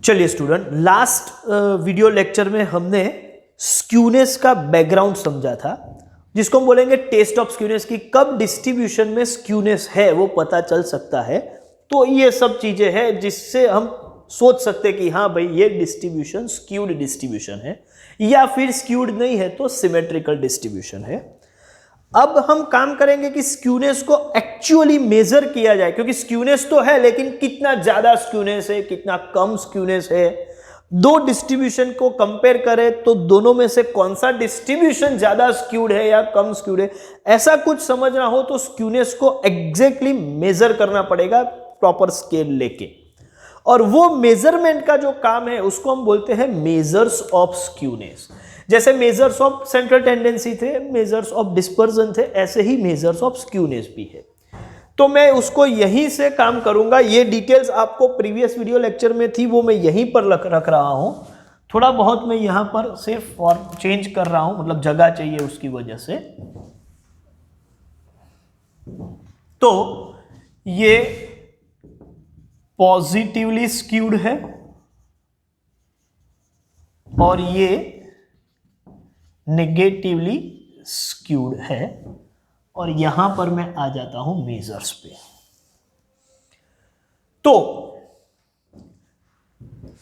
चलिए student, last video lecture में हमने स्क्यूनेस का बैकग्राउंड समझा था, जिसको हम बोलेंगे टेस्ट ऑफ स्क्यूनेस की कब डिस्ट्रीब्यूशन में स्क्यूनेस है वो पता चल सकता है। तो ये सब चीजें हैं जिससे हम सोच सकते हैं कि हाँ भाई ये डिस्ट्रीब्यूशन स्क्यूड डिस्ट्रीब्यूशन है, या फिर स्क्यूड नहीं है तो सिमेट्रिकल डिस्ट्रीब्यूशन है। अब हम काम करेंगे कि स्क्यूनेस को एक्चुअली मेजर किया जाए, क्योंकि स्क्यूनेस तो है लेकिन कितना ज्यादा स्क्यूनेस है, कितना कम स्क्यूनेस है। दो डिस्ट्रीब्यूशन को कंपेयर करें तो दोनों में से कौन सा डिस्ट्रीब्यूशन ज्यादा स्क्यूड है या कम स्क्यूड है, ऐसा कुछ समझना हो तो स्क्यूनेस को एग्जैक्टली मेजर करना पड़ेगा प्रॉपर स्केल लेके। और वो मेजरमेंट का जो काम है उसको हम बोलते हैं मेजर्स ऑफ स्क्यूनेस। जैसे मेजर्स ऑफ सेंट्रल टेंडेंसी थे, मेजर्स ऑफ डिस्पर्जन थे, ऐसे ही मेजर्स ऑफ स्क्यूनेस भी है। तो मैं उसको यहीं से काम करूंगा। ये डिटेल्स आपको प्रीवियस वीडियो लेक्चर में थी, वो मैं यहीं पर रख रहा हूं। थोड़ा बहुत मैं यहां पर सिर्फ और चेंज कर रहा हूं, मतलब जगह चाहिए उसकी वजह से। तो ये पॉजिटिवली स्क्यूड है और ये नेगेटिवली स्क्यूड है, और यहां पर मैं आ जाता हूं मेजर्स पे। तो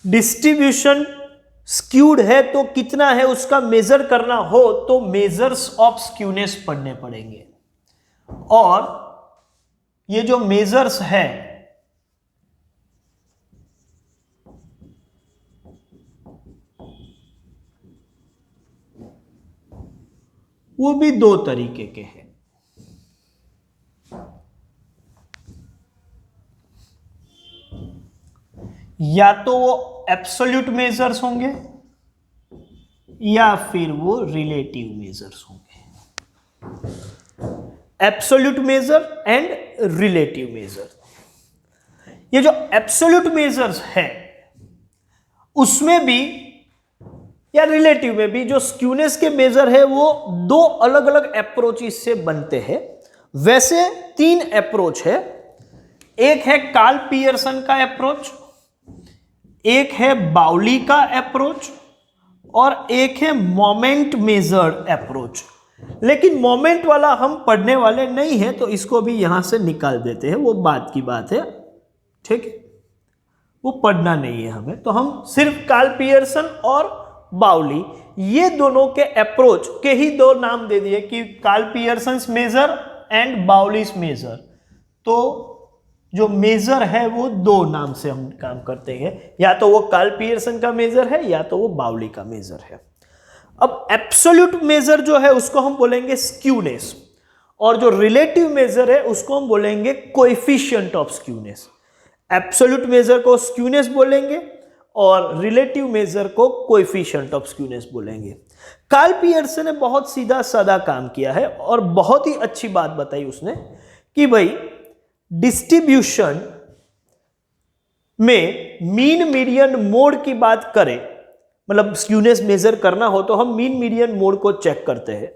डिस्ट्रीब्यूशन स्क्यूड है तो कितना है उसका मेजर करना हो तो मेजर्स ऑफ स्क्यूनेस पढ़ने पड़ेंगे। और ये जो मेजर्स है वो भी दो तरीके के हैं। या तो वो एब्सोल्यूट मेजर्स होंगे या फिर वो रिलेटिव मेजर्स होंगे। Absolute major and relative major. ये जो एब्सोल्यूट मेजर्स है उसमें भी या रिलेटिव में भी जो स्क्यूनेस के मेजर है वो दो अलग अलग अप्रोचेस से बनते हैं। वैसे तीन अप्रोच है। एक है कार्ल पियर्सन का अप्रोच, एक है बाउली का अप्रोच, और एक है मोमेंट मेजर्ड अप्रोच। लेकिन मोमेंट वाला हम पढ़ने वाले नहीं है तो इसको भी यहां से निकाल देते हैं, वो बात की बात है, ठीक है, वो पढ़ना नहीं है हमें। तो हम सिर्फ कार्ल पियर्सन और बाउली ये दोनों के अप्रोच के ही दो नाम दे दिए कि Karl Pearson's measure and Bowley's measure. तो जो मेजर है वो दो नाम से हम काम करते हैं, या तो वो कार्ल पियर्सन का मेजर है या तो वो बाउली का मेजर है। अब एब्सोल्यूट मेजर जो है उसको हम बोलेंगे स्क्यूनेस, और जो रिलेटिव मेजर है उसको हम बोलेंगे coefficient of skewness. Absolute major को स्क्यूनेस बोलेंगे और रिलेटिव मेजर को कोएफिशिएंट ऑफ स्क्यूनेस बोलेंगे। कार्ल पियर्सन ने बहुत सीधा साधा काम किया है और बहुत ही अच्छी बात बताई उसने कि भाई डिस्ट्रीब्यूशन में मीन मीडियन मोड की बात करें, मतलब स्क्यूनेस मेजर करना हो तो हम मीन मीडियन मोड को चेक करते हैं।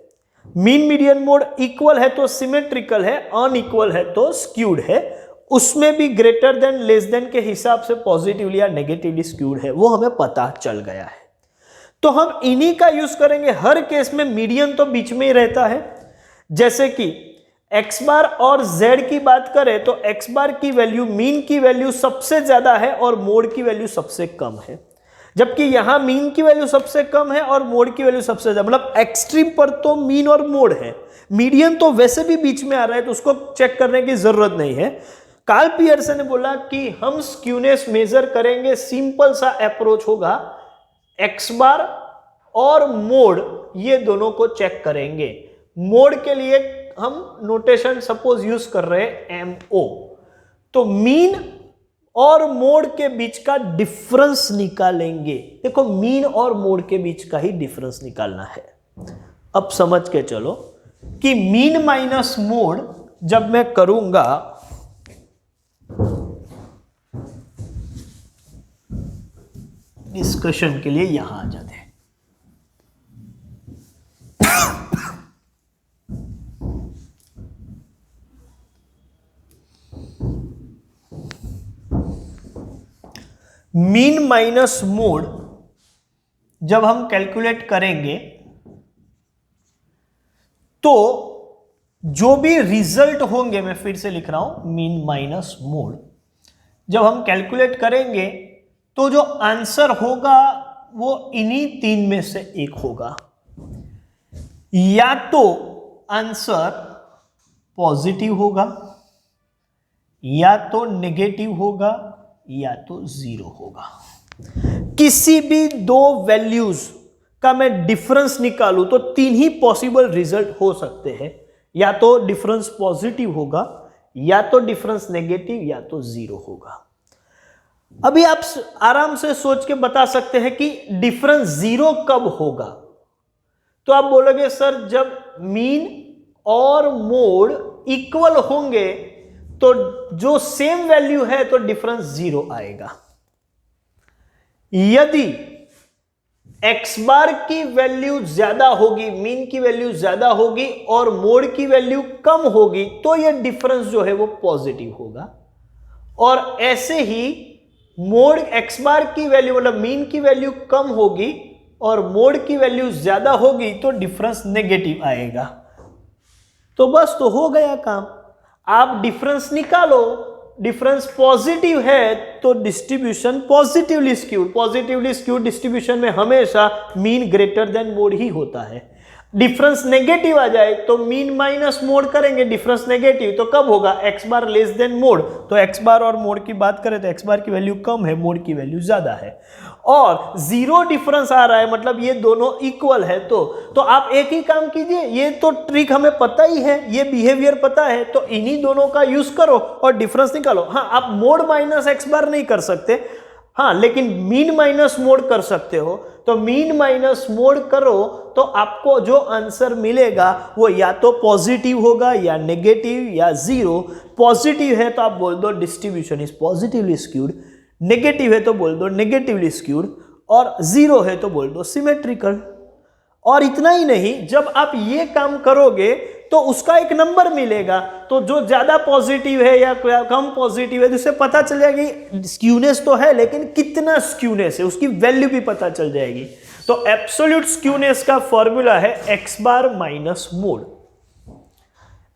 मीन मीडियन मोड इक्वल है तो सिमेट्रिकल है, अनइक्वल है तो स्क्यूड है। उसमें भी ग्रेटर देन लेस देन के हिसाब से पॉजिटिवली या नेगेटिवली स्क्यूड है, वो हमें पता चल गया है। तो हम इन्हीं का यूज करेंगे। हर केस में मीडियन तो बीच में ही रहता है। जैसे कि एक्स बार और जेड की बात करें तो एक्स बार की वैल्यू, मीन की वैल्यू सबसे ज्यादा है और मोड की वैल्यू सबसे कम है, जबकि यहां मीन की वैल्यू सबसे कम है और मोड की वैल्यू सबसे ज्यादा। मतलब एक्सट्रीम पर तो मीन और मोड है, मीडियन तो वैसे भी बीच में आ रहा है तो उसको चेक करने की जरूरत नहीं है। कार्ल पियर्सन ने बोला कि हम स्क्यूनेस मेजर करेंगे, सिंपल सा अप्रोच होगा, एक्स बार और मोड ये दोनों को चेक करेंगे। मोड के लिए हम नोटेशन सपोज यूज कर रहे हैं MO, तो मीन और मोड के बीच का डिफरेंस निकालेंगे। देखो मीन और मोड के बीच का ही डिफरेंस निकालना है। अब समझ के चलो कि मीन माइनस मोड जब मैं करूंगा डिस्कशन के लिए, यहां आ जाते हैं। मीन माइनस मोड जब हम कैलकुलेट करेंगे तो जो भी रिजल्ट होंगे, मैं फिर से लिख रहा हूं, मीन माइनस मोड जब हम कैलकुलेट करेंगे तो जो आंसर होगा वो इन्हीं तीन में से एक होगा। या तो आंसर पॉजिटिव होगा, या तो नेगेटिव होगा, या तो जीरो होगा। किसी भी दो वैल्यूज का मैं डिफरेंस निकालूं तो तीन ही पॉसिबल रिजल्ट हो सकते हैं। या तो डिफरेंस पॉजिटिव होगा, या तो डिफरेंस नेगेटिव, या तो जीरो होगा। अभी आप आराम से सोच के बता सकते हैं कि डिफरेंस जीरो कब होगा। तो आप बोलोगे सर जब मीन और मोड इक्वल होंगे तो जो सेम वैल्यू है तो डिफरेंस जीरो आएगा। यदि एक्स बार की वैल्यू ज्यादा होगी, मीन की वैल्यू ज्यादा होगी और मोड की वैल्यू कम होगी तो यह डिफरेंस जो है वो पॉजिटिव होगा। और ऐसे ही मोड एक्स बार की वैल्यू मतलब मीन की वैल्यू कम होगी और मोड की वैल्यू ज्यादा होगी तो डिफरेंस नेगेटिव आएगा। तो बस तो हो गया काम। आप डिफरेंस निकालो, डिफरेंस पॉजिटिव है तो distribution positively skewed. Positively skewed distribution में हमेशा मीन ग्रेटर देन मोड ही होता है। डिफरेंस नेगेटिव आ जाए तो मीन माइनस मोड करेंगे, डिफरेंस नेगेटिव तो कब होगा, एक्स बार लेस देन मोड। तो एक्स बार और मोड की बात करें तो एक्स बार की वैल्यू कम है, मोड की वैल्यू ज्यादा है। और जीरो डिफरेंस आ रहा है मतलब ये दोनों इक्वल है। तो आप एक ही काम कीजिए, ये तो ट्रिक हमें पता ही है, ये बिहेवियर पता है, तो इन्हीं दोनों का यूज करो और डिफरेंस निकालो। हाँ, आप मोड माइनस एक्स बार नहीं कर सकते, हाँ, लेकिन मीन माइनस मोड कर सकते हो। तो मीन माइनस मोड करो तो आपको जो आंसर मिलेगा वो या तो पॉजिटिव होगा या नेगेटिव या जीरो। पॉजिटिव है तो आप बोल दो distribution is positively skewed, negative है तो बोल दो नेगेटिवली स्क्यूड, और जीरो है तो बोल दो सिमेट्रिकल। और इतना ही नहीं, जब आप ये काम करोगे तो उसका एक नंबर मिलेगा। तो जो ज्यादा पॉजिटिव है या कम पॉजिटिव है जिससे पता चल जाएगी स्क्यूनेस तो है लेकिन कितना स्क्यूनेस है उसकी वैल्यू भी पता चल जाएगी। तो एब्सोल्यूट स्क्यूनेस का फॉर्मूला है x bar minus mode,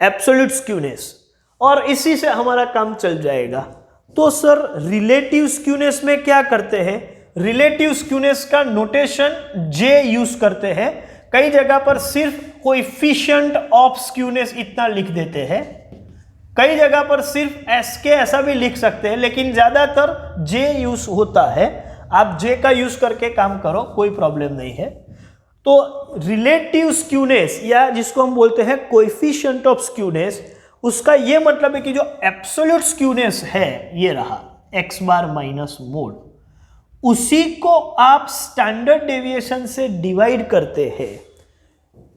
absolute skewness, और इसी से हमारा काम चल जाएगा। तो सर रिलेटिव स्क्यूनेस में क्या करते हैं, रिलेटिव स्क्यूनेस का नोटेशन जे यूज करते हैं। कई जगह पर सिर्फ कोएफिशिएंट ऑफ स्क्यूनेस इतना लिख देते हैं, कई जगह पर सिर्फ एस के ऐसा भी लिख सकते हैं, लेकिन ज्यादातर जे यूज होता है। आप जे का यूज करके काम करो, कोई प्रॉब्लम नहीं है। तो रिलेटिव स्क्यूनेस या जिसको हम बोलते हैं कोएफिशिएंट ऑफ स्क्यूनेस, उसका यह मतलब है कि जो एब्सोल्यूट स्क्यूनेस है ये रहा एक्स बार माइनस मोड, उसी को आप स्टैंडर्ड डेविएशन से डिवाइड करते हैं।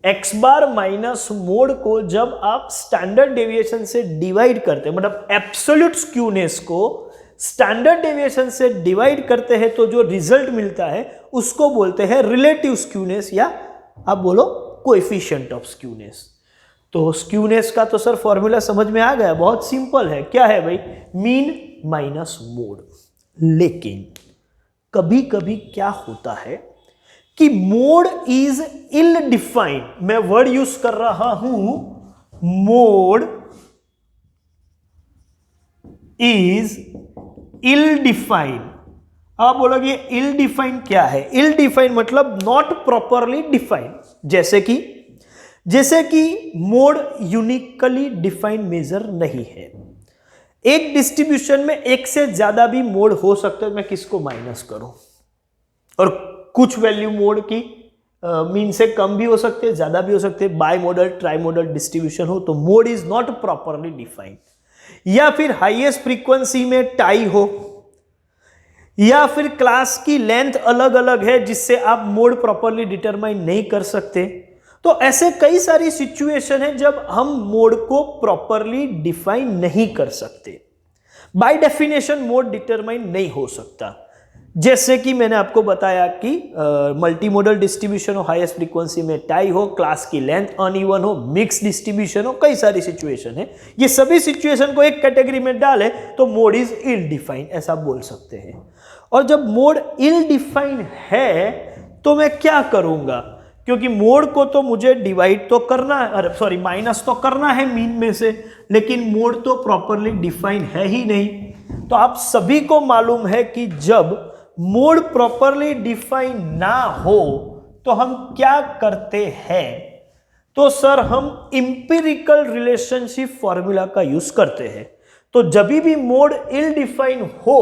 एक्स बार माइनस मोड को जब आप स्टैंडर्ड डेविएशन से डिवाइड करते हैं, मतलब एब्सोल्यूट स्क्यूनेस को स्टैंडर्ड डेविएशन से डिवाइड करते हैं, तो जो रिजल्ट मिलता है उसको बोलते हैं रिलेटिव स्क्यूनेस या आप बोलो कोएफिशिएंट ऑफ स्क्यूनेस। तो स्क्यूनेस का तो सर फॉर्मूला समझ में आ गया, बहुत सिंपल है। क्या है भाई, मीन माइनस मोड। लेकिन कभी कभी क्या होता है कि मोड इज इल डिफाइंड, मैं वर्ड यूज कर रहा हूं मोड इज इल डिफाइंड। आप बोलोगे इल डिफाइंड क्या है, इल डिफाइंड मतलब नॉट प्रॉपरली डिफाइंड। जैसे कि मोड यूनिकली डिफाइंड मेजर नहीं है। एक डिस्ट्रीब्यूशन में एक से ज्यादा भी मोड हो सकते हैं, मैं किसको माइनस करूं, और कुछ वैल्यू मोड की मीन से कम भी हो सकते हैं, ज्यादा भी हो सकते हैं। By model try model distribution हो तो mode is not properly defined. या फिर हाईएस्ट फ्रीक्वेंसी में टाई हो, या फिर क्लास की लेंथ अलग अलग है जिससे आप मोड प्रॉपरली डिटरमाइन नहीं कर सकते। तो ऐसे कई सारी सिचुएशन है जब हम मोड को प्रॉपरली डिफाइन नहीं कर सकते। बाय डेफिनेशन मोड डिटरमाइन नहीं हो सकता। जैसे कि मैंने आपको बताया कि मल्टी मॉडल डिस्ट्रीब्यूशन हो, हाईएस्ट फ्रीक्वेंसी में टाई हो, क्लास की लेंथ अनइवन हो, मिक्स डिस्ट्रीब्यूशन हो, कई सारी सिचुएशन है। ये सभी सिचुएशन को एक कैटेगरी में डाले तो मोड इज इल डिफाइंड ऐसा बोल सकते हैं। और जब मोड इल डिफाइंड है तो मैं क्या करूंगा, क्योंकि मोड को तो मुझे डिवाइड तो करना है, अरे सॉरी माइनस तो करना है मीन में से, लेकिन मोड तो प्रॉपरली डिफाइन है ही नहीं। तो आप सभी को मालूम है कि जब मोड प्रॉपरली डिफाइन ना हो तो हम क्या करते हैं, तो सर हम इंपिरिकल रिलेशनशिप फॉर्मूला का यूज करते हैं। तो जब भी मोड इल डिफाइन हो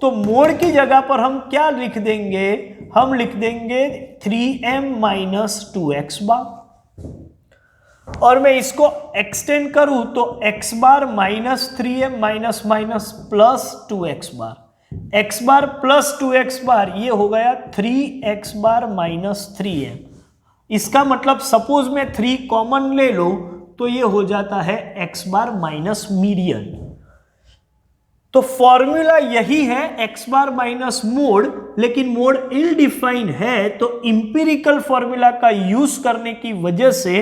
तो मोड की जगह पर हम क्या लिख देंगे, हम लिख देंगे 3m माइनस 2x बार, और मैं इसको एक्सटेंड करूं तो x bar minus 3m minus minus plus 2x bar, x bar plus 2x bar, ये हो गया 3x बार माइनस 3m। इसका मतलब सपोज मैं 3 कॉमन ले लो तो ये हो जाता है x बार माइनस मीडियन। तो फॉर्मूला यही है x बार माइनस मोड, लेकिन मोड इल डिफाइन है तो इंपिरिकल फॉर्मूला का यूज करने की वजह से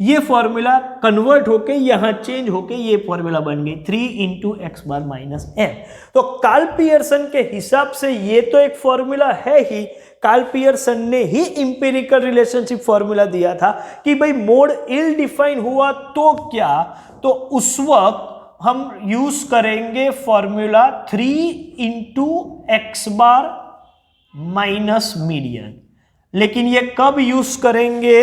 ये फॉर्मूला कन्वर्ट होके यहां चेंज होके ये फॉर्मूला बन गई 3 into x bar minus M. तो कार्ल पियर्सन के हिसाब से ये तो एक फॉर्मूला है ही, कार्ल पियर्सन ने ही इंपिरिकल रिलेशनशिप फॉर्मूला दिया था कि भाई मोड इल डिफाइन हुआ तो क्या, तो उस वक्त हम यूज करेंगे formula 3 into x bar minus median. लेकिन ये कब यूज करेंगे,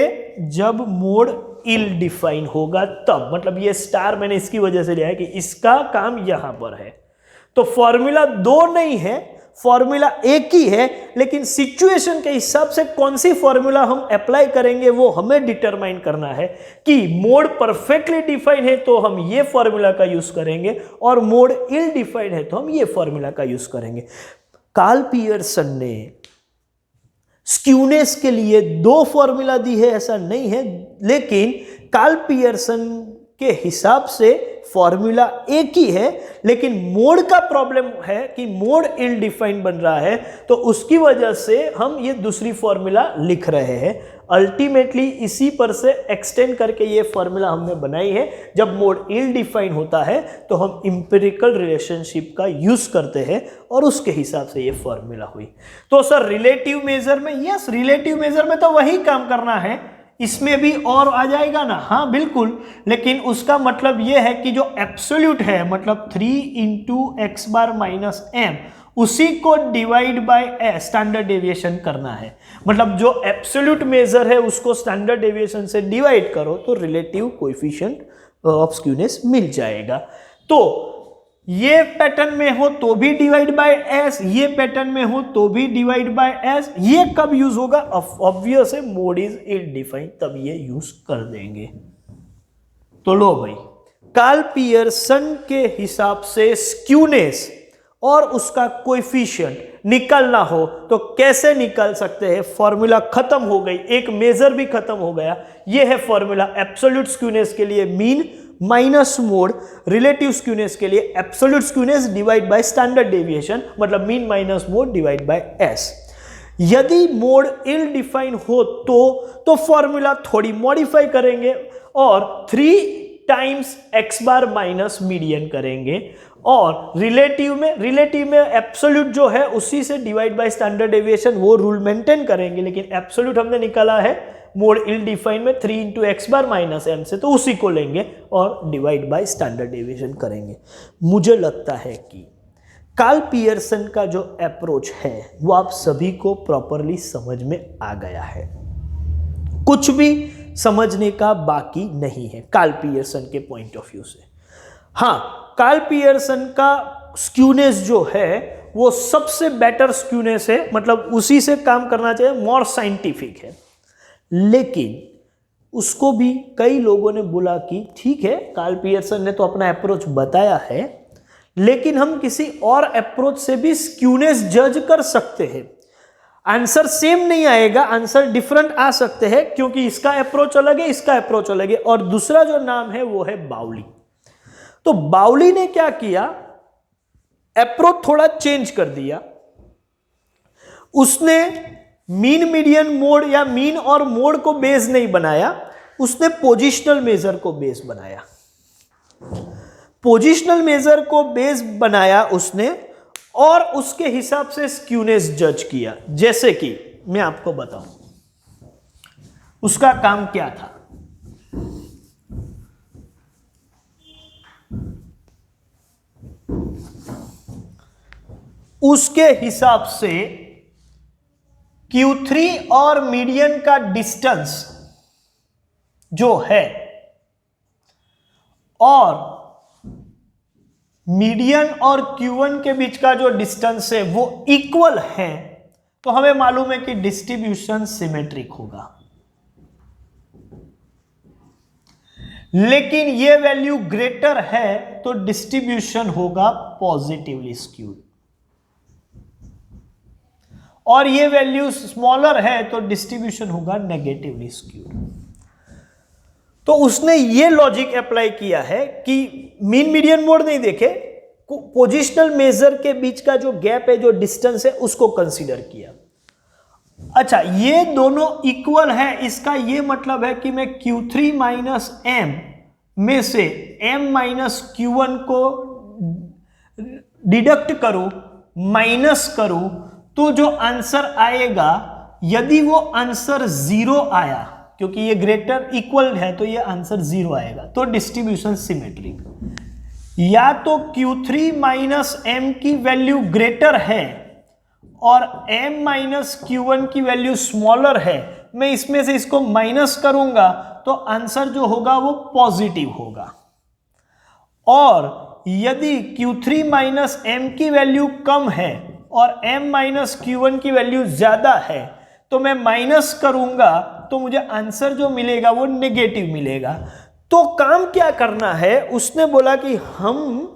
जब मोड इल डिफाइन होगा तब। मतलब ये स्टार मैंने इसकी वजह से लिया है कि इसका काम यहां पर है। तो फॉर्मूला 2 नहीं है, फॉर्मूला एक ही है, लेकिन सिचुएशन के हिसाब से कौन सी फॉर्मूला हम अप्लाई करेंगे वो हमें डिटरमाइन करना है। कि मोड परफेक्टली डिफाइन है तो हम ये फॉर्मूला का यूज करेंगे, और मोड इल डिफाइन है तो हम ये फॉर्मूला का यूज करेंगे। कार्ल पियर्सन ने स्क्यूनेस के लिए 2 फॉर्मूला दी है ऐसा नहीं है, लेकिन कार्ल पियर्सन के हिसाब से फॉर्मूला एक ही है, लेकिन मोड का प्रॉब्लम है कि मोड इल डिफाइन बन रहा है, तो उसकी वजह से हम ये दूसरी फॉर्मूला लिख रहे हैं। अल्टीमेटली इसी पर से एक्सटेंड करके ये फॉर्मूला हमने बनाई है। जब मोड इल डिफाइन होता है तो हम इंपिरिकल रिलेशनशिप का यूज करते हैं और उसके हिसाब से ये फॉर्मूला हुई। तो सर रिलेटिव मेजर में, यस रिलेटिव मेजर में तो वही काम करना है, इसमें भी और आ जाएगा ना, हाँ बिल्कुल, लेकिन उसका मतलब यह है कि जो एब्सोल्यूट है मतलब 3 into x bar minus M, उसी को डिवाइड बाय स्टैंडर्ड डेविएशन करना है। मतलब जो एब्सोल्यूट मेजर है उसको स्टैंडर्ड डेविएशन से डिवाइड करो तो रिलेटिव कोएफिशिएंट ऑफ स्क्यूनेस मिल जाएगा। तो ये पैटर्न में हो तो भी डिवाइड बाय एस, ये पैटर्न में हो तो भी डिवाइड बाय एस। ये कब यूज होगा, ऑब्वियस है मोड इज इल डिफाइन, तब ये यूज कर देंगे। तो लो भाई, कार्ल पियर्सन के हिसाब से स्क्यूनेस और उसका कोएफिशिएंट निकालना हो तो कैसे निकाल सकते हैं। फॉर्मूला खत्म हो गई, एक मेजर भी खत्म हो गया। ये है फॉर्मूला एब्सोल्यूट स्क्यूनेस के लिए mean minus mode, relative skewness के लिए absolute skewness divide by standard deviation, मतलब mean minus mode divide by S. यदि मोड इल डिफाइन हो तो फॉर्मूला थोड़ी मॉडिफाई करेंगे और 3 times x bar minus median करेंगे, और रिलेटिव में एब्सोल्यूट जो है उसी से डिवाइड बाय स्टैंडर्ड डेविएशन, वो रूल मेंटेन करेंगे। लेकिन एब्सोल्यूट हमने निकाला है मोड इल डिफाइन में 3 into x bar minus M से, तो उसी को लेंगे और डिवाइड बाय स्टैंडर्ड डेविएशन करेंगे। मुझे लगता है कि कार्ल पियर्सन का जो अप्रोच है वो आप सभी को प्रॉपरली समझ में आ गया है, कुछ भी समझने का बाकी नहीं है कार्ल पियर्सन के पॉइंट ऑफ व्यू से। हाँ, कार्ल पियर्सन का स्क्यूनेस जो है वो सबसे बेटर स्क्यूनेस है, मतलब उसी से काम करना चाहिए, मोर साइंटिफिक है। लेकिन उसको भी कई लोगों ने बोला कि ठीक है कार्ल पियर्सन ने तो अपना अप्रोच बताया है, लेकिन हम किसी और अप्रोच से भी स्क्यूनेस जज कर सकते हैं। आंसर सेम नहीं आएगा, आंसर डिफरेंट आ सकते हैं, क्योंकि इसका अप्रोच अलग है, इसका अप्रोच अलग है। और दूसरा जो नाम है वो है बाउली। तो बाउली ने क्या किया, अप्रोच थोड़ा चेंज कर दिया। उसने मीन मीडियन मोड या मीन और मोड को बेस नहीं बनाया, उसने पोजिशनल मेजर को बेस बनाया। पोजिशनल मेजर को बेस बनाया उसने और उसके हिसाब से स्क्यूनेस जज किया। जैसे कि मैं आपको बताऊं उसका काम क्या था। उसके हिसाब से Q3 और मीडियन का डिस्टेंस जो है और मीडियन और Q1 के बीच का जो डिस्टेंस है वो इक्वल है, तो हमें मालूम है कि डिस्ट्रीब्यूशन सिमेट्रिक होगा। लेकिन ये वैल्यू ग्रेटर है तो डिस्ट्रीब्यूशन होगा पॉजिटिवली स्क्यूड, और ये वैल्यू स्मॉलर है तो डिस्ट्रीब्यूशन होगा नेगेटिवली स्क्यूड। तो उसने ये लॉजिक अप्लाई किया है कि मीन मीडियन मोड नहीं देखे, पोजिशनल मेजर के बीच का जो गैप है, जो डिस्टेंस है, उसको कंसीडर किया। अच्छा, ये दोनों इक्वल है, इसका ये मतलब है कि मैं Q3 माइनस M में से M माइनस Q1 को डिडक्ट करूं, माइनस करूं, तो जो आंसर आएगा, यदि वो आंसर 0 आया, क्योंकि ये ग्रेटर इक्वल है तो ये आंसर 0 आएगा, तो डिस्ट्रीब्यूशन सिमेट्रिक। या तो Q3 माइनस M की वैल्यू ग्रेटर है और M माइनस Q1 की वैल्यू स्मॉलर है, मैं इसमें से इसको माइनस करूंगा तो आंसर जो होगा वो पॉजिटिव होगा। और यदि Q3 माइनस M की वैल्यू कम है और M माइनस Q1 की वैल्यू ज्यादा है, तो मैं माइनस करूंगा तो मुझे आंसर जो मिलेगा वो नेगेटिव मिलेगा। तो काम क्या करना है, उसने बोला कि हम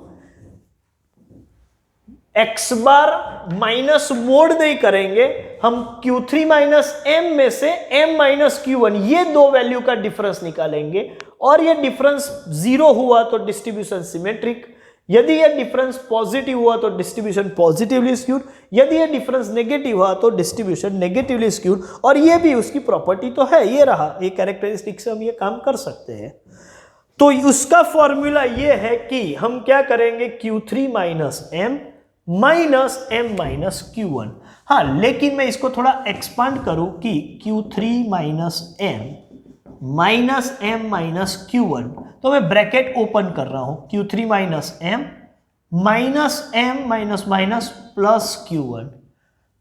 x बार माइनस मोड नहीं करेंगे, हम Q3 माइनस M में से M माइनस Q1 ये दो वैल्यू का डिफरेंस निकालेंगे, और ये डिफरेंस 0 हुआ तो डिस्ट्रीब्यूशन सिमेट्रिक, यदि ये डिफरेंस पॉजिटिव हुआ तो डिस्ट्रीब्यूशन पॉजिटिवली स्क्यूड, यदि ये डिफरेंस नेगेटिव हुआ तो डिस्ट्रीब्यूशन नेगेटिवली स्क्यूड। और ये भी उसकी प्रॉपर्टी तो है, ये रहा, ये कैरेक्टरिस्टिक से हम ये काम कर सकते हैं। तो उसका फॉर्मूला ये है कि हम क्या करेंगे, Q3 minus M minus M minus Q1। हाँ, लेकिन मैं इसको थोड़ा एक्सपांड करूं कि Q3 minus M minus M minus Q1, तो मैं ब्रैकेट ओपन कर रहा हूं, Q3 minus M minus M minus minus plus Q1,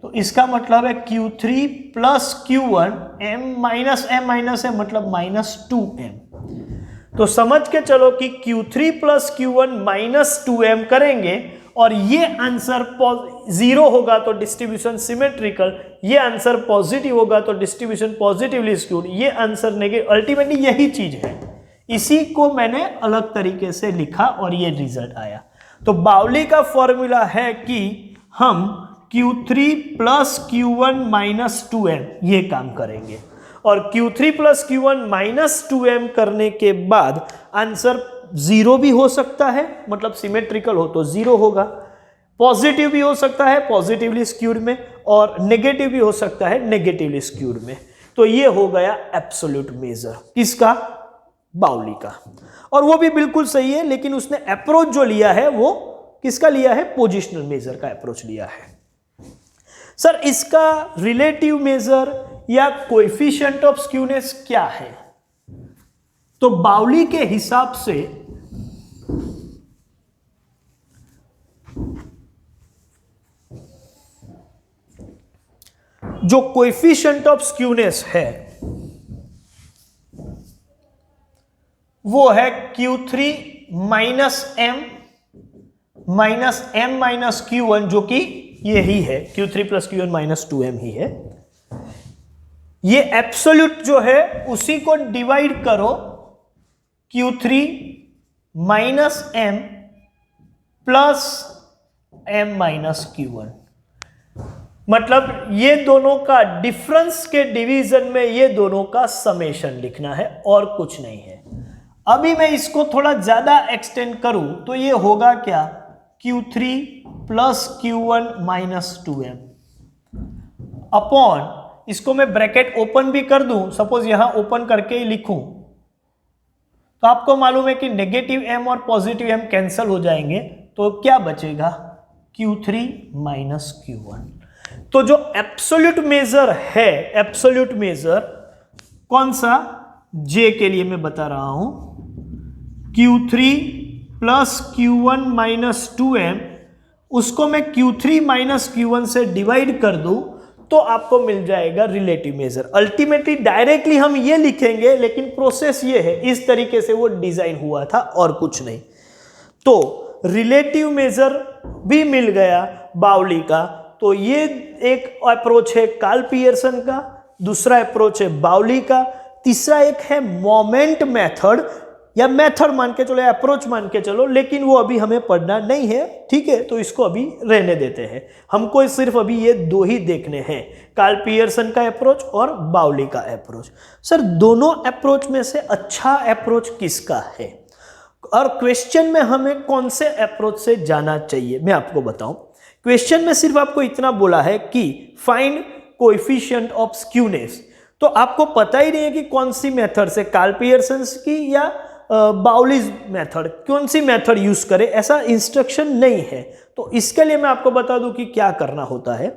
तो इसका मतलब है Q3 plus Q1, M minus है मतलब माइनस 2M। तो समझ के चलो कि Q3 plus Q1 minus 2M करेंगे और ये आंसर 0 होगा तो डिस्ट्रीब्यूशन सिमेट्रिकल, ये आंसर पॉजिटिव होगा तो डिस्ट्रीब्यूशन पॉजिटिवली स्क्यूड, ये आंसर नेगेटिव। अल्टीमेटली यही चीज है, इसी को मैंने अलग तरीके से लिखा और ये रिजल्ट आया। तो बाउली का फॉर्मूला है कि हम Q3 plus Q1 minus 2M ये काम करेंगे, और Q3 plus Q1 minus 2M करने के बाद आंसर 0 भी हो सकता है, मतलब सिमेट्रिकल हो तो 0 होगा, पॉजिटिव भी हो सकता है पॉजिटिवली स्क्यूड में, और नेगेटिव भी हो सकता है नेगेटिवली स्क्यूड में। तो ये हो गया एब्सोल्यूट मेजर किसका, बाउली का। और वो भी बिल्कुल सही है, लेकिन उसने अप्रोच जो लिया है वो किसका लिया है, पोजिशनल मेजर का अप्रोच लिया है। सर इसका रिलेटिव मेजर या कोएफिशिएंट ऑफ स्क्यूनेस क्या है, तो बाउली के हिसाब से जो कोएफिशिएंट ऑफ स्क्यूनेस है वो है Q3 minus M minus Q1, जो कि ये ही है, Q3 plus Q1 minus 2M ही है। ये एब्सोल्यूट जो है उसी को डिवाइड करो Q3 minus M plus M minus Q1, मतलब ये दोनों का डिफरेंस के डिवीजन में ये दोनों का समेशन लिखना है और कुछ नहीं है। अभी मैं इसको थोड़ा ज्यादा एक्सटेंड करूं तो ये होगा क्या, Q3 plus Q1 minus 2M upon, इसको मैं ब्रैकेट ओपन भी कर दूं, सपोज यहां ओपन करके ही लिखूं, तो आपको मालूम है कि नेगेटिव m और पॉजिटिव m कैंसिल हो जाएंगे, तो क्या बचेगा, Q3 माइनस Q1। तो जो एब्सोल्यूट मेजर है, एब्सोल्यूट मेजर कौन सा, J के लिए मैं बता रहा हूं, Q3 plus Q1 minus 2m, उसको मैं Q3 माइनस Q1 से डिवाइड कर दूं तो आपको मिल जाएगा रिलेटिव मेजर। अल्टीमेटली डायरेक्टली हम ये लिखेंगे, लेकिन प्रोसेस ये है, इस तरीके से वो डिजाइन हुआ था और कुछ नहीं। तो रिलेटिव मेजर भी मिल गया बाउली का। तो ये एक अप्रोच है कार्ल पियर्सन का, दूसरा अप्रोच है बाउली का, तीसरा एक है मोमेंट मेथड, या मेथड मान के चलो या अप्रोच मान के चलो, लेकिन वो अभी हमें पढ़ना नहीं है, ठीक है, तो इसको अभी रहने देते हैं। हमको सिर्फ अभी ये दो ही देखने हैं, कार्ल पियर्सन का अप्रोच और बाउली का अप्रोच। सर दोनों अप्रोच में से अच्छा अप्रोच किसका है, और क्वेश्चन में हमें कौन से अप्रोच से जाना चाहिए, मैं आपको बताऊं। क्वेश्चन में सिर्फ आपको इतना बोला है कि फाइंड कोएफिशिएंट ऑफ स्क्यूनेस, तो आपको पता ही नहीं है कि कौन सी मेथड से, कार्ल पियर्सन की या बाउलीज मेथड, कौन सी मेथड यूज करें, ऐसा इंस्ट्रक्शन नहीं है। तो इसके लिए मैं आपको बता दूं कि क्या करना होता है।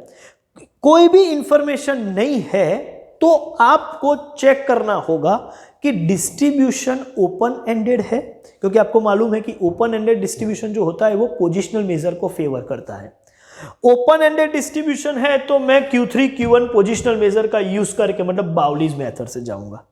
कोई भी इंफॉर्मेशन नहीं है तो आपको चेक करना होगा कि डिस्ट्रीब्यूशन ओपन एंडेड है, क्योंकि आपको मालूम है कि ओपन एंडेड डिस्ट्रीब्यूशन जो होता है वो पोजिशनल मेजर को फेवर करता है। ओपन एंडेड डिस्ट्रीब्यूशन है तो मैं Q3 Q1 पोजिशनल मेजर का यूज करके, मतलब बाउलीज मेथड से जाऊंगा।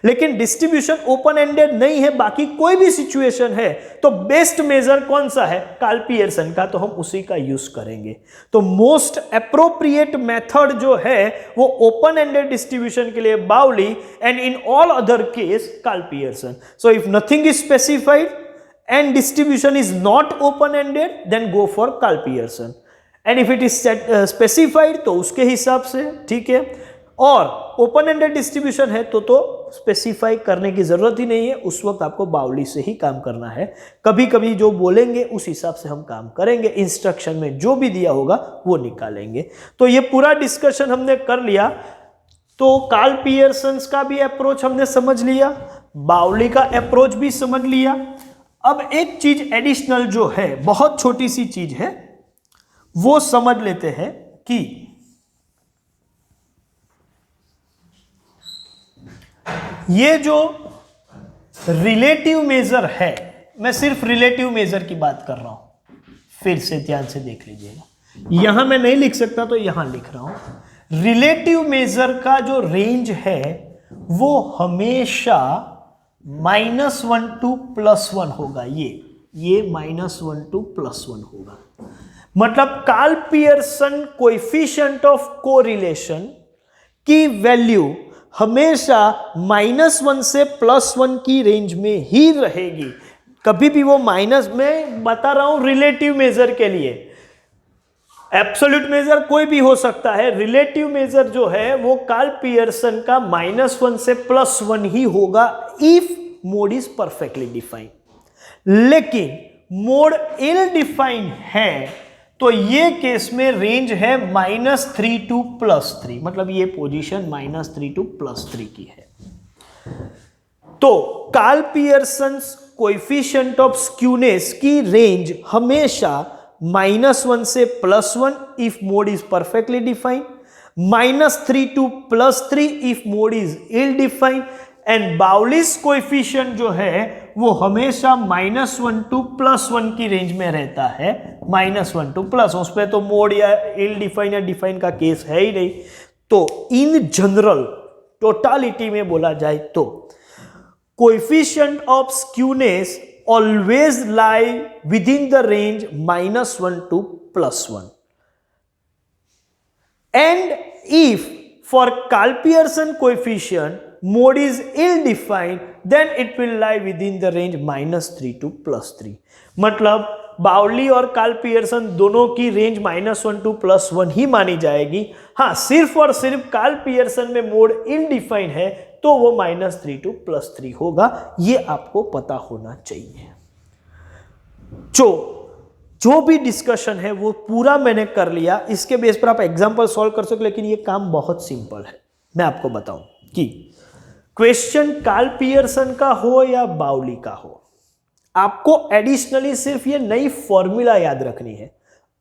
लेकिन डिस्ट्रीब्यूशन ओपन एंडेड नहीं है, बाकी कोई भी सिचुएशन है, तो बेस्ट मेजर कौन सा है, कार्ल पियर्सन का, तो हम उसी का यूज करेंगे। तो मोस्ट अप्रोप्रिएट मेथड जो है वो ओपन एंडेड डिस्ट्रीब्यूशन के लिए Bowley, and in all other case Karl Pearson. So if nothing is specified and distribution is not open ended, then go for Karl Pearson, and if it is specified तो उसके हिसाब से, ठीक है। और open ended distribution है तो specify करने की जरूरत ही नहीं है, उस वक्त आपको बाउली से ही काम करना है। कभी कभी जो बोलेंगे उस हिसाब से हम काम करेंगे, इंस्ट्रक्शन में जो भी दिया होगा वो निकालेंगे। तो ये पूरा डिस्कशन हमने कर लिया। तो कार्ल पियर्सन का भी अप्रोच हमने समझ लिया, बाउली का अप्रोच भी समझ लिया। अब एक चीज एडिशनल जो है, बहुत छोटी सी चीज है, वो समझ लेते हैं कि ये जो रिलेटिव मेजर है, मैं सिर्फ रिलेटिव मेजर की बात कर रहा हूं, फिर से ध्यान से देख लीजिएगा, यहां मैं नहीं लिख सकता तो यहां लिख रहा हूं। रिलेटिव मेजर का जो रेंज है वो हमेशा -1 to +1 होगा। ये -1 to +1 होगा। मतलब Karl Pearson coefficient of correlation की वैल्यू हमेशा -1 से +1 की रेंज में ही रहेगी। कभी भी वो माइनस, में बता रहा हूं रिलेटिव मेजर के लिए, एब्सोल्यूट मेजर कोई भी हो सकता है, रिलेटिव मेजर जो है वो कार्ल पियर्सन का -1 से +1 ही होगा if mode is perfectly defined. लेकिन मोड इल डिफाइंड है तो ये केस में रेंज है -3 to +3, मतलब ये पोजीशन -3 to +3 की है। तो Karl Pearson coefficient of skewness की रेंज हमेशा -1 से +1 if mode is perfectly defined, -3 to +3 if mode is ill defined, and Bowley's coefficient जो है वो हमेशा -1 to +1 की रेंज में रहता है। -1 to +, उस पर तो मोड या इल डिफाइन या डिफाइन का केस है ही नहीं। तो इन जनरल टोटालिटी में बोला जाए तो coefficient of skewness always lie within the range -1 to +1, and if for Karl Pearson coefficient mode is ill defined, then it will lie within the range -3 to +3। मतलब बाउली और Karl Pearson दोनों की range -1 to +1 ही मानी जाएगी। हाँ, सिर्फ और सिर्फ कार्ल पियर्सन में मोड इल डिफाइंड है तो वो -3 to +3 होगा। ये आपको पता होना चाहिए। जो जो भी डिस्कशन है वो पूरा मैंने कर लिया, इसके बेस पर आप एग्जाम्पल सॉल्व कर सकते, लेकिन ये काम बहुत सिंपल है। मैं आपको बताऊं कि क्वेश्चन कार्ल पियर्सन का हो या बाउली का हो, आपको एडिशनली सिर्फ ये नई फॉर्मूला याद रखनी है।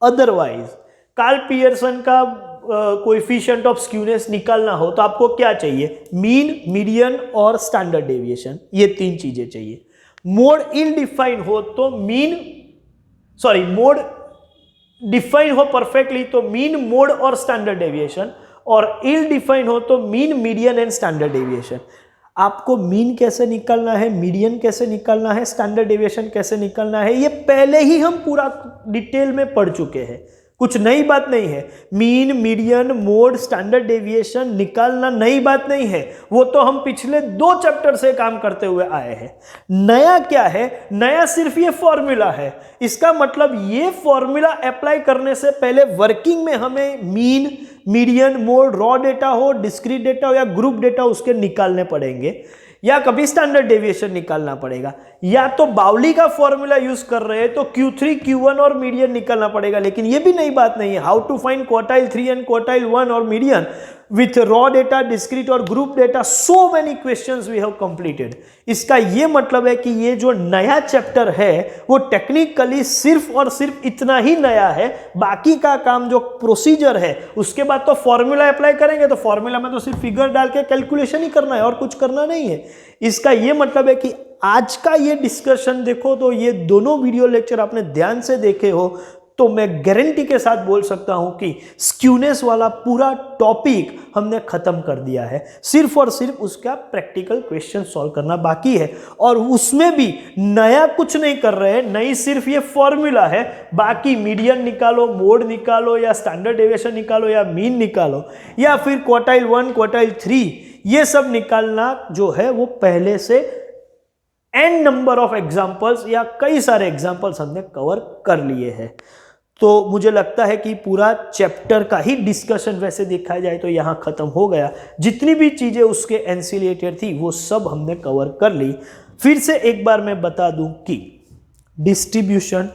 अदरवाइज कार्ल पियर्सन का कोएफिशिएंट ऑफ स्क्यूनेस निकालना हो तो आपको क्या चाहिए? मीन, मीडियन और स्टैंडर्ड डेविएशन, ये 3 चीजें चाहिए। मोड इल डिफाइन हो तो मोड डिफाइन हो परफेक्टली तो मीन, मोड और स्टैंडर्ड डेविएशन, और इल डिफाइन हो तो mean, median and standard deviation. आपको मीन कैसे निकालना है, मीडियन कैसे निकालना है, स्टैंडर्ड डेविएशन कैसे निकालना है, ये पहले ही हम पूरा डिटेल में पढ़ चुके हैं, कुछ नई बात नहीं है। Mean, median, mode, standard deviation निकालना नई बात नहीं है, वो तो हम पिछले 2 चैप्टर से काम करते हुए आए हैं। नया क्या है? नया सिर्फ ये फॉर्मूला है। इसका मतलब ये फॉर्मूला अप्लाई करने से पहले वर्किंग में हमें mean, median, mode, raw data हो, डिस्क्रीट डेटा हो या ग्रुप डेटा उसके निकालने पड़ेंगे, या कभी स्टैंडर्ड डेविएशन निकालना पड़ेगा, या तो बाउली का फॉर्मूला यूज कर रहे हैं तो Q3, Q1 और मीडियन निकालना पड़ेगा। लेकिन ये भी नई बात नहीं है। How to find quartile 3 and quartile 1 और median with raw data, discrete और group data, so many questions we have completed. इसका ये मतलब है कि ये जो नया चैप्टर है वो टेक्निकली सिर्फ और सिर्फ इतना ही नया है। बाकी का काम जो प्रोसीजर है उसके बाद तो फॉर्मूला अप्लाई करेंगे, तो फॉर्मूला में तो सिर्फ फिगर डाल के कैलकुलेशन ही करना है और कुछ करना नहीं है। इसका ये मतलब है कि आज का ये डिस्कशन देखो तो ये दोनों वीडियो लेक्चर आपने ध्यान से देखे हो तो मैं गारंटी के साथ बोल सकता हूं कि स्क्यूनेस वाला पूरा टॉपिक हमने खत्म कर दिया है। सिर्फ और सिर्फ उसका प्रैक्टिकल क्वेश्चन सॉल्व करना बाकी है, और उसमें भी नया कुछ नहीं कर रहे हैं, नई सिर्फ ये फॉर्मूला है। बाकी मीडियन निकालो, मोड निकालो, या स्टैंडर्ड डेविएशन निकालो, या मीन निकालो, या फिर क्वार्टाइल 1, क्वार्टाइल 3, ये सब निकालना जो है वो पहले से एन नंबर ऑफ एग्जाम्पल्स या कई सारे एग्जाम्पल्स हमने कवर कर लिए हैं। तो मुझे लगता है कि पूरा चैप्टर का ही डिस्कशन वैसे देखा जाए तो यहाँ खत्म हो गया। जितनी भी चीज़ें उसके एनसीलेटेड थी वो सब हमने कवर कर ली। फिर से एक बार मैं बता दूं कि डिस्ट्रीब्यूशन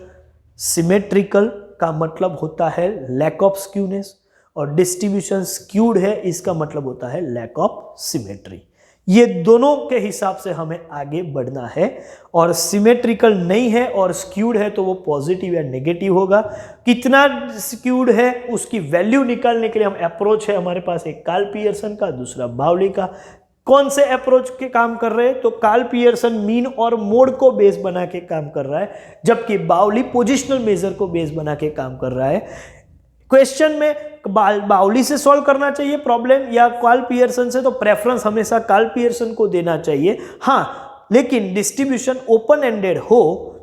सिमेट्रिकल का मतलब होता है लैक ऑफ स्क्यूनेस, और डिस्ट्रीब्यूशन स्क्यूड है इसका मतलब होता है लैक ऑफ सिमेट्री। ये दोनों के हिसाब से हमें आगे बढ़ना है, और सिमेट्रिकल नहीं है और स्क्यूड है तो वो पॉजिटिव या नेगेटिव होगा। कितना स्क्यूड है उसकी वैल्यू निकालने के लिए हम अप्रोच है हमारे पास, एक कार्ल पियर्सन का, दूसरा बाउली का। कौन से अप्रोच के काम कर रहे हैं? तो कार्ल पियर्सन मीन और मोड को बेस बना के काम कर रहा है, जबकि बाउली पोजिशनल मेजर को बेस बना के काम कर रहा है। क्वेश्चन में बाउली से सॉल्व करना चाहिए प्रॉब्लम या कार्ल पियर्सन से, तो प्रेफरेंस हमेशा कार्ल पियर्सन को देना चाहिए। हाँ, लेकिन डिस्ट्रीब्यूशन ओपन एंडेड हो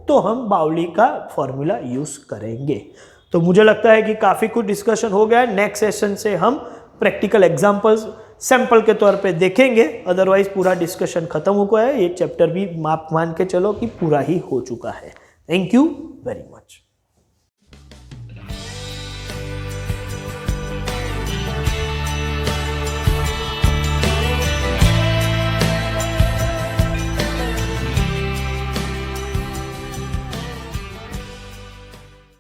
तो हम बाउली का फॉर्मूला यूज करेंगे। तो मुझे लगता है कि काफ़ी कुछ डिस्कशन हो गया है। नेक्स्ट सेशन से हम प्रैक्टिकल एग्जाम्पल्स सैंपल के तौर पे देखेंगे, अदरवाइज पूरा डिस्कशन खत्म हो गया है। ये चैप्टर भी आप मान के चलो कि पूरा ही हो चुका है। Thank you very much.